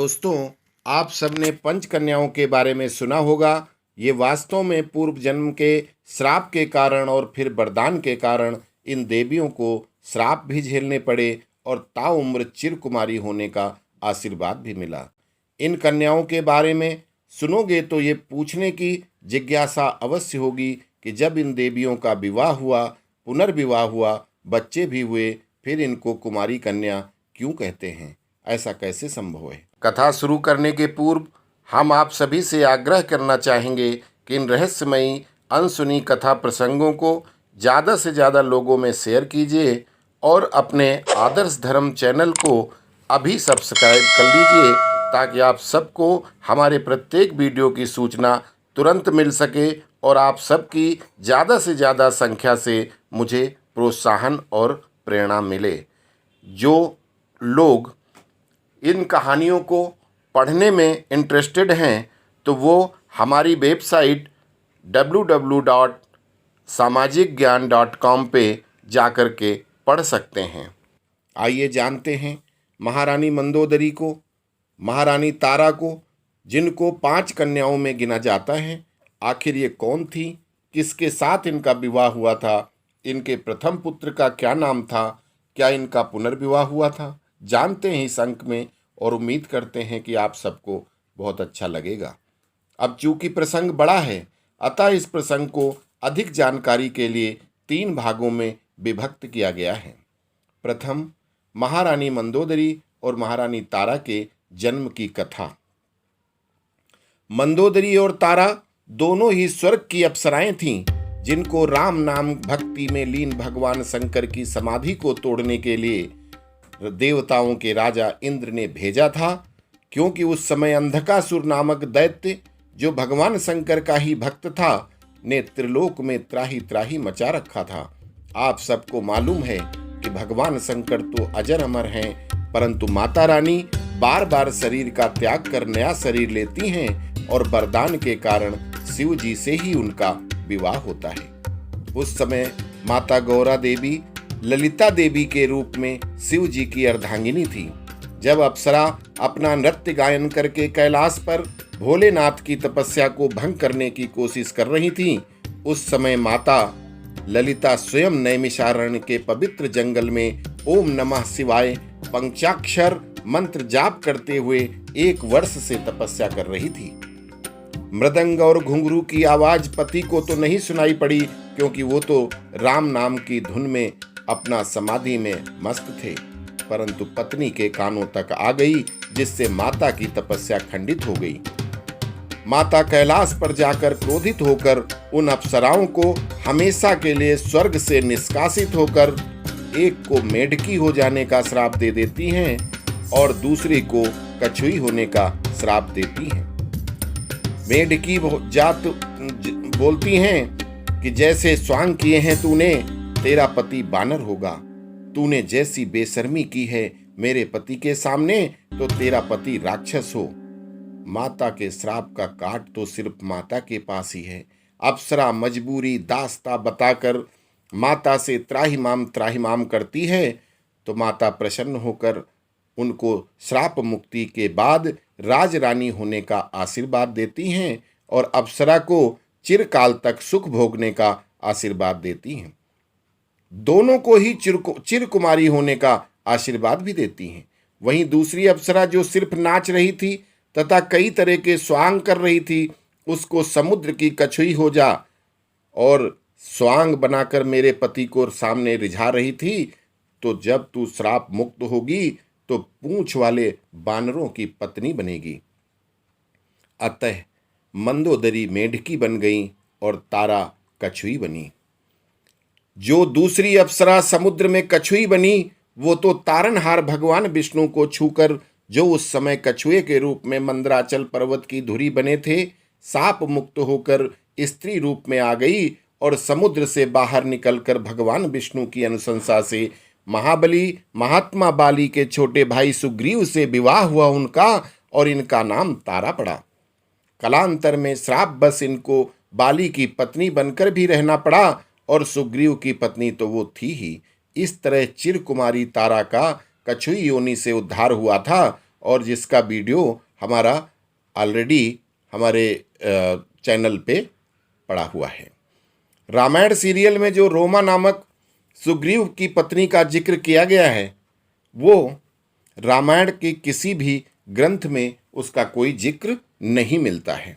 दोस्तों, आप सबने पंच कन्याओं के बारे में सुना होगा। ये वास्तव में पूर्व जन्म के श्राप के कारण और फिर वरदान के कारण इन देवियों को श्राप भी झेलने पड़े और ताउम्र चिरकुमारी होने का आशीर्वाद भी मिला। इन कन्याओं के बारे में सुनोगे तो ये पूछने की जिज्ञासा अवश्य होगी कि जब इन देवियों का विवाह हुआ, पुनर्विवाह हुआ, बच्चे भी हुए, फिर इनको कुमारी कन्या क्यों कहते हैं? ऐसा कैसे संभव है? कथा शुरू करने के पूर्व हम आप सभी से आग्रह करना चाहेंगे कि इन रहस्यमयी अनसुनी कथा प्रसंगों को ज़्यादा से ज़्यादा लोगों में शेयर कीजिए और अपने आदर्श धर्म चैनल को अभी सब्सक्राइब कर लीजिए ताकि आप सबको हमारे प्रत्येक वीडियो की सूचना तुरंत मिल सके और आप सबकी ज़्यादा से ज़्यादा संख्या से मुझे प्रोत्साहन और प्रेरणा मिले। जो लोग इन कहानियों को पढ़ने में इंटरेस्टेड हैं तो वो हमारी वेबसाइट www.samajikgyan.com पे जाकर के पढ़ सकते हैं। आइए जानते हैं महारानी मंदोदरी को, महारानी तारा को, जिनको 5 कन्याओं में गिना जाता है, आखिर ये कौन थी, किसके साथ इनका विवाह हुआ था, इनके प्रथम पुत्र का क्या नाम था, क्या इनका पुनर्विवाह हुआ था, जानते हैं इस अंक में और उम्मीद करते हैं कि आप सबको बहुत अच्छा लगेगा। अब चूंकि प्रसंग बड़ा है, अतः इस प्रसंग को अधिक जानकारी के लिए 3 भागों में विभक्त किया गया है। प्रथम, महारानी मंदोदरी और महारानी तारा के जन्म की कथा। मंदोदरी और तारा दोनों ही स्वर्ग की अप्सराएं थीं, जिनको राम नाम भक्ति में लीन भगवान शंकर की समाधि को तोड़ने के लिए देवताओं के राजा इंद्र ने भेजा था, क्योंकि उस समय अंधकासुर नामक दैत्य, जो भगवान शंकर का ही भक्त था, ने त्रिलोक में त्राही त्राही मचा रखा था। आप सबको मालूम है कि भगवान शंकर तो अजर अमर हैं, परंतु माता रानी बार बार शरीर का त्याग कर नया शरीर लेती हैं और वरदान के कारण शिव जी से ही उनका विवाह होता है। उस समय माता गौरा देवी ललिता देवी के रूप में शिव जी की अर्धांगिनी थी। जब अप्सरा अपना नृत्य गायन करके कैलाश पर भोलेनाथ की तपस्या को भंग करने की कोशिश कर रही थी, उस समय माता ललिता स्वयं नैमिषारण्य के पवित्र जंगल में ओम नमः शिवाय पंचाक्षर मंत्र जाप करते हुए 1 वर्ष से तपस्या कर रही थी। मृदंग और घुंघरू की आवाज पति को तो नहीं सुनाई पड़ी, क्योंकि वो तो राम नाम की धुन में अपना समाधि में मस्त थे, परंतु पत्नी के कानों तक आ गई, जिससे माता की तपस्या खंडित हो गई। माता कैलाश पर जाकर क्रोधित होकर उन अप्सराओं को हमेशा के लिए स्वर्ग से निष्कासित होकर एक को मेढकी हो जाने का श्राप दे देती हैं और दूसरी को कछुई होने का श्राप देती हैं। मेढकी जात बोलती हैं कि जैसे स्वांग किए हैं तूने, तेरा पति बानर होगा। तूने जैसी बेशर्मी की है मेरे पति के सामने, तो तेरा पति राक्षस हो। माता के श्राप का काट तो सिर्फ माता के पास ही है। अप्सरा मजबूरी दास्ता बताकर माता से त्राहिमाम करती है, तो माता प्रसन्न होकर उनको श्राप मुक्ति के बाद राजरानी होने का आशीर्वाद देती हैं और अप्सरा को चिरकाल तक सुख भोगने का आशीर्वाद देती हैं। दोनों को ही चिरकुमारी होने का आशीर्वाद भी देती हैं। वहीं दूसरी अप्सरा जो सिर्फ नाच रही थी तथा कई तरह के स्वांग कर रही थी, उसको समुद्र की कछुई हो जा और स्वांग बनाकर मेरे पति को सामने रिझा रही थी, तो जब तू श्राप मुक्त होगी तो पूंछ वाले बानरों की पत्नी बनेगी। अतः मंदोदरी मेढकी बन गई और तारा कछुई बनी। जो दूसरी अप्सरा समुद्र में कछुई बनी, वो तो तारनहार भगवान विष्णु को छूकर, जो उस समय कछुए के रूप में मंदराचल पर्वत की धुरी बने थे, साप मुक्त होकर स्त्री रूप में आ गई और समुद्र से बाहर निकलकर भगवान विष्णु की अनुशंसा से महाबली महात्मा बाली के छोटे भाई सुग्रीव से विवाह हुआ उनका, और इनका नाम तारा पड़ा। कालांतर में श्राप बस इनको बाली की पत्नी बनकर भी रहना पड़ा और सुग्रीव की पत्नी तो वो थी ही। इस तरह चिरकुमारी तारा का कछुई योनि से उद्धार हुआ था और जिसका वीडियो हमारा ऑलरेडी हमारे चैनल पे पड़ा हुआ है। रामायण सीरियल में जो रोमा नामक सुग्रीव की पत्नी का जिक्र किया गया है, वो रामायण के किसी भी ग्रंथ में उसका कोई जिक्र नहीं मिलता है।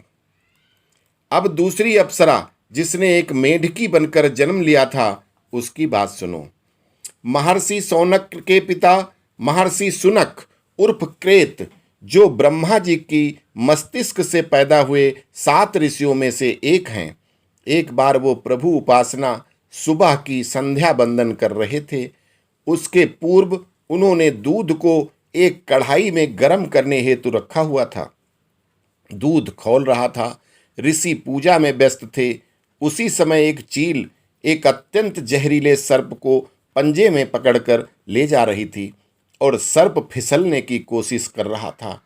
अब दूसरी अप्सरा जिसने एक मेढकी बनकर जन्म लिया था, उसकी बात सुनो। महर्षि सौनक के पिता महर्षि सुनक उर्फ क्रेत, जो ब्रह्मा जी की मस्तिष्क से पैदा हुए 7 ऋषियों में से एक हैं, एक बार वो प्रभु उपासना सुबह की संध्या बंदन कर रहे थे। उसके पूर्व उन्होंने दूध को एक कढ़ाई में गर्म करने हेतु रखा हुआ था। दूध खौल रहा था। ऋषि पूजा में व्यस्त थे। उसी समय एक चील एक अत्यंत जहरीले सर्प को पंजे में पकड़कर ले जा रही थी और सर्प फिसलने की कोशिश कर रहा था।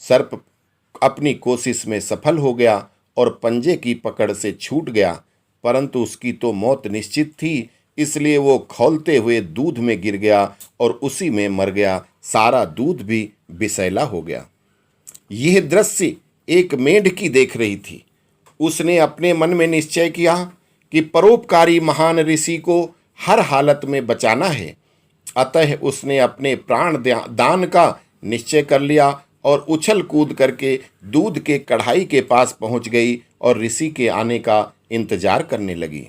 सर्प अपनी कोशिश में सफल हो गया और पंजे की पकड़ से छूट गया, परंतु उसकी तो मौत निश्चित थी, इसलिए वो खौलते हुए दूध में गिर गया और उसी में मर गया। सारा दूध भी विषैला हो गया। यह दृश्य एक मेढकी देख रही थी। उसने अपने मन में निश्चय किया कि परोपकारी महान ऋषि को हर हालत में बचाना है। अतः उसने अपने प्राण दान का निश्चय कर लिया और उछल कूद करके दूध के कढ़ाई के पास पहुंच गई और ऋषि के आने का इंतजार करने लगी।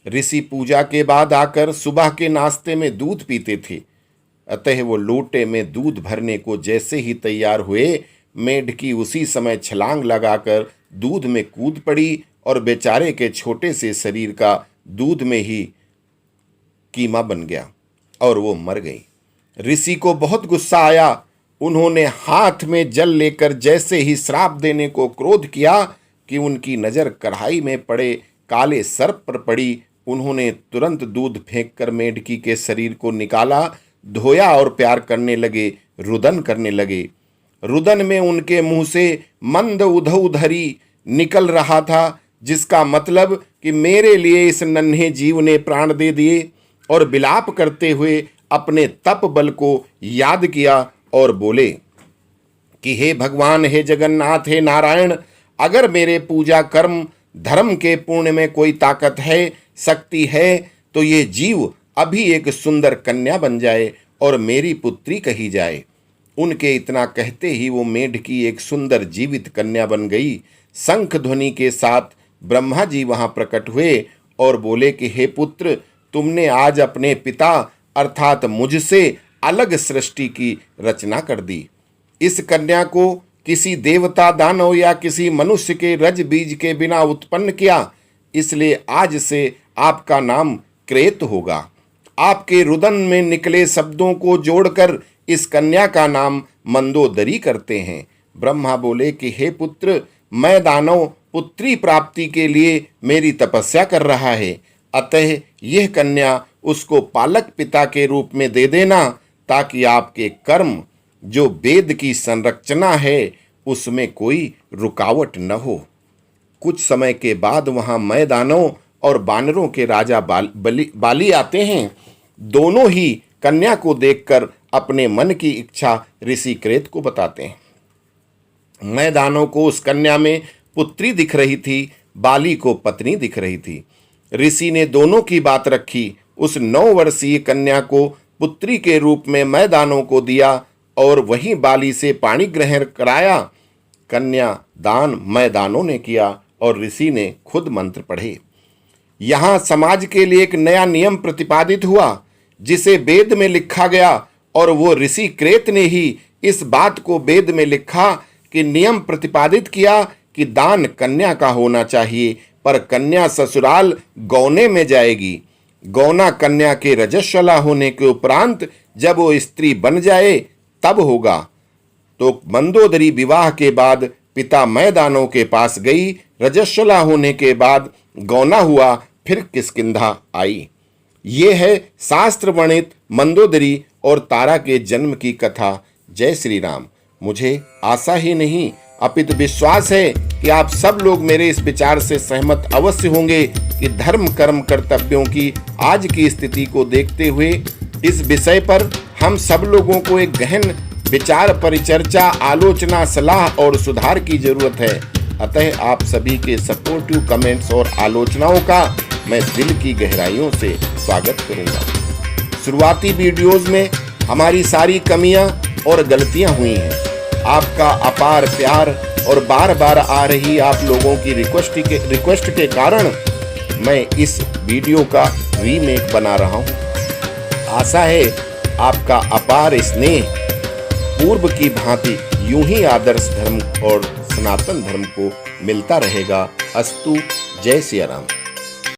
ऋषि पूजा के बाद आकर सुबह के नाश्ते में दूध पीते थे। अतः वो लोटे में दूध भरने को जैसे ही तैयार हुए, मेढकी उसी समय छलांग लगाकर दूध में कूद पड़ी और बेचारे के छोटे से शरीर का दूध में ही कीमा बन गया और वो मर गई। ऋषि को बहुत गुस्सा आया। उन्होंने हाथ में जल लेकर जैसे ही श्राप देने को क्रोध किया कि उनकी नज़र कढ़ाई में पड़े काले सर्प पर पड़ी। उन्होंने तुरंत दूध फेंककर मेढकी के शरीर को निकाला, धोया और प्यार करने लगे, रुदन करने लगे। रुदन में उनके मुंह से मंद उधौधरी निकल रहा था, जिसका मतलब कि मेरे लिए इस नन्हे जीव ने प्राण दे दिए। और विलाप करते हुए अपने तप बल को याद किया और बोले कि हे भगवान, हे जगन्नाथ, हे नारायण, अगर मेरे पूजा कर्म धर्म के पुण्य में कोई ताकत है, शक्ति है, तो ये जीव अभी एक सुंदर कन्या बन जाए और मेरी पुत्री कही जाए। उनके इतना कहते ही वो मेढकी एक सुंदर जीवित कन्या बन गई। शंख ध्वनि के साथ ब्रह्मा जी वहां प्रकट हुए और बोले कि हे पुत्र, तुमने आज अपने पिता अर्थात मुझसे अलग सृष्टि की रचना कर दी। इस कन्या को किसी देवता, दानव या किसी मनुष्य के रज बीज के बिना उत्पन्न किया, इसलिए आज से आपका नाम क्रेत होगा। आपके रुदन में निकले शब्दों को जोड़कर इस कन्या का नाम मंदोदरी करते हैं। ब्रह्मा बोले कि हे पुत्र, मैं दानव पुत्री प्राप्ति के लिए मेरी तपस्या कर रहा है, अतः यह कन्या उसको पालक पिता के रूप में दे देना, ताकि आपके कर्म जो वेद की संरचना है उसमें कोई रुकावट न हो। कुछ समय के बाद वहां मैदानों और बानरों के राजा बाली आते हैं। दोनों ही कन्या को देखकर अपने मन की इच्छा ऋषि क्रेत को बताते हैं। मैदानों को उस कन्या में पुत्री दिख रही थी, बाली को पत्नी दिख रही थी। ऋषि ने दोनों की बात रखी। उस 9 वर्षीय कन्या को पुत्री के रूप में मैदानों को दिया और वहीं बाली से पाणी ग्रहण कराया। कन्या दान मैदानों ने किया और ऋषि ने खुद मंत्र पढ़े। यहाँ समाज के लिए एक नया नियम प्रतिपादित हुआ, जिसे वेद में लिखा गया, और वो ऋषि क्रेत ने ही इस बात को वेद में लिखा कि नियम प्रतिपादित किया कि दान कन्या का होना चाहिए, पर कन्या ससुराल गौने में जाएगी। गौना कन्या के रजस्वला होने के उपरांत जब वो स्त्री बन जाए तब होगा। तो मंदोदरी विवाह के बाद पिता मैदानों के पास गई, रजस्वला होने के बाद गौना हुआ, फिर किष्किंधा आई। ये है शास्त्र वर्णित मंदोदरी और तारा के जन्म की कथा। जय श्री राम। मुझे आशा ही नहीं अपितु विश्वास है कि आप सब लोग मेरे इस विचार से सहमत अवश्य होंगे कि धर्म कर्म कर्तव्यों की आज की स्थिति को देखते हुए इस विषय पर हम सब लोगों को एक गहन विचार, परिचर्चा, आलोचना, सलाह और सुधार की जरूरत है। अतः आप सभी के सपोर्टिव कमेंट्स और आलोचनाओं का मैं दिल की गहराइयों से स्वागत करूंगा। शुरुआती वीडियोस में हमारी सारी कमियां और गलतियां हुई हैं। आपका अपार प्यार और बार बार आ रही आप लोगों की रिक्वेस्ट के कारण मैं इस वीडियो का रीमेक बना रहा हूं। आशा है आपका अपार स्नेह पूर्व की भांति यूं ही आदर्श धर्म और सनातन धर्म को मिलता रहेगा। अस्तु। जय सिया राम।